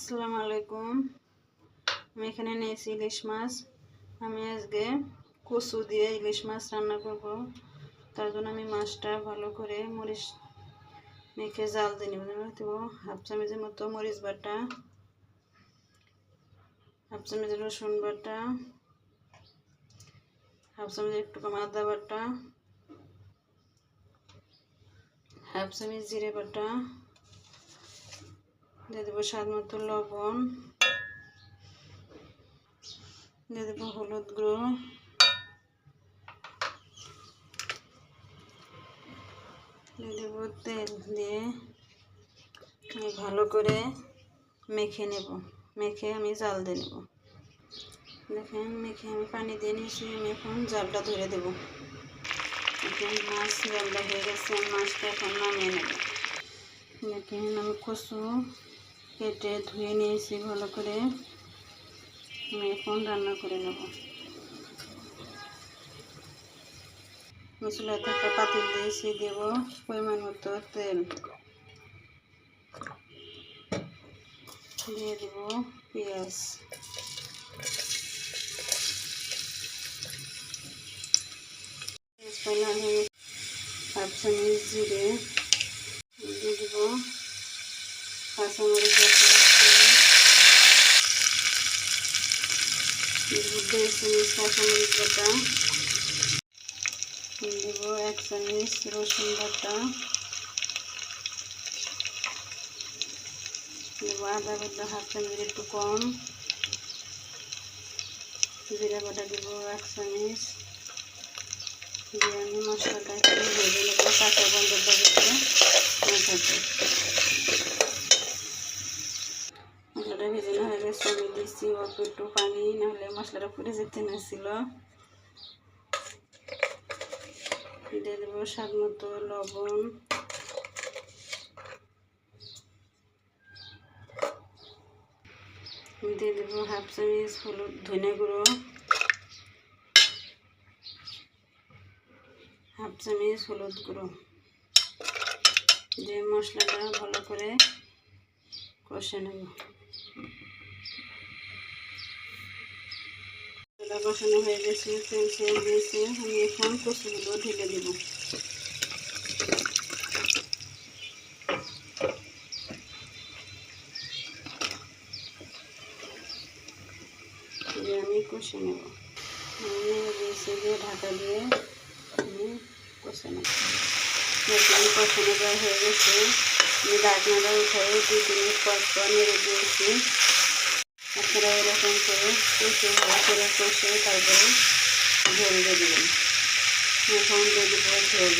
আসসালামু আলাইকুম। আমি এখানে নিয়েছি ইলিশ মাছ। আমি আজকে কচু দিয়ে ইলিশ মাছ রান্না করব। তার জন্য আমি মাছটা ভালো করে মরিচ মেখে জাল দিয়ে নেব। হাফ চামচের মতো মরিচ বাটা, হাফ চামচ রসুন বাটা, হাফ চামচ একটু কম আদা বাটা, হাফ চামচ জিরে বাটা, দিয়ে দেবো স্বাদ মতো লবণ, দিয়ে দেবো হলুদ গুঁড়ো, দিয়ে দেবো তেল, দিয়ে আমি ভালো করে মেখে নেব। মেখে আমি জাল দিয়ে নেব। দেখেন মেখে আমি পানি দিয়ে নিয়েছি। আমি এখন জালটা ধরে দেব। এখন মাছ জালটা হয়ে গেছে। মাছটা এখন নামিয়ে নেব। দেখেন আমি কচু কেটে ধুয়ে নিয়েছি ভালো করে। আমি এখন রান্না করে নেব। চুলাতে একটা পাতিল দিয়েছি, দেব পরিমাণ মতো তেল, দিয়ে দেব পেঁয়াজ, হাফ চামচ জিরে, দিয়ে দেব কাঁচামরিচ বাটা, দেড় চামচ কাঁচামরিচ বাটা, দেব 1 চামচ রসুন বাটা, দেব আদা বাটা হাফ চামচ একটু কম, জিরা বাটা দেব 1 চামচ, দিয়ে আমি মশলাটা একটু ভেজে নেব কাঁচা গন্ধটা যাতে না থাকে। মশলাটা ভেজে না হয়ে গেছে। আমি দিচ্ছি অল্প একটু পানি, নাহলে মশলাটা পুড়ে যেতে নাছিল। দিয়ে দেবো স্বাদ মতো লবণ, দিয়ে দেবো হাফ চামচ হলুদ ধনে গুঁড়ো, হাফ চামচ হলুদ গুঁড়ো, দিয়ে মশলাটা ভালো করে কষে নেব। মশলা কষানো হয়ে গেছে, তেল ছেড়ে দিয়েছে। আমি এখন কচুগুলো ঢেলে দেব। দিয়ে আমি কষে নেব। দিয়েছি দিয়ে ঢাকা দিয়ে আমি কষে নেব। কষানো প্রায় হয়ে গেছে। আমি ঢাকনাটা উঠে 2 মিনিট পর নেড়ে দিয়েছি। আপনারা এরকম করে কষে ভালো করে কষে তারপরে ঝোল দিয়ে দেবেন। এখন দিয়ে দেবো ঝোল,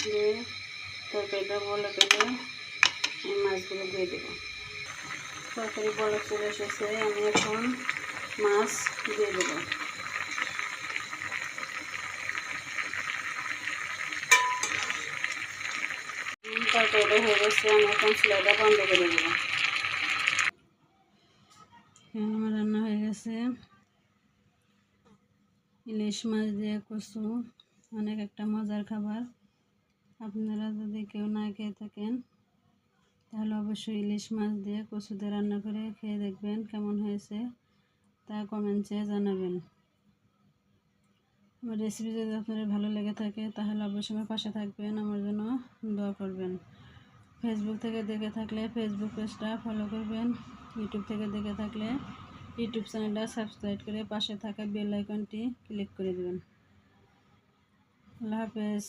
দিয়ে তরকারিটা বলে পেলে আমি মাছগুলো দিয়ে দেবো। তরকারি বলে চলে এসেছে। আমি এখন মাছ দিয়ে দেবো। তরকারিটা হয়ে গেছে। আমি এখন চুলাটা বন্ধ করে দেবো। আমার রান্না হয়ে গেছে। ইলিশ মাছ দিয়ে কচু অনেক একটা মজার খাবার। আপনারা যদি কেউ না খেয়ে থাকেন তাহলে অবশ্যই ইলিশ মাছ দিয়ে কচু দিয়ে রান্না করে খেয়ে দেখবেন কেমন হয়েছে, তা কমেন্টে জানাবেন। আমার রেসিপি যদি আপনাদের ভালো লেগে থাকে তাহলে অবশ্যই আমার পাশে থাকবেন, আমার জন্য দোয়া করবেন। ফেসবুক থেকে দেখে থাকলে ফেসবুক পেজটা ফলো করবেন। ইউটিউব থেকে দেখে থাকলে ইউটিউব চ্যানেলটা সাবস্ক্রাইব করে পাশে থাকা বেল আইকনটি ক্লিক করে দেবেন। আল্লাহ হাফেজ।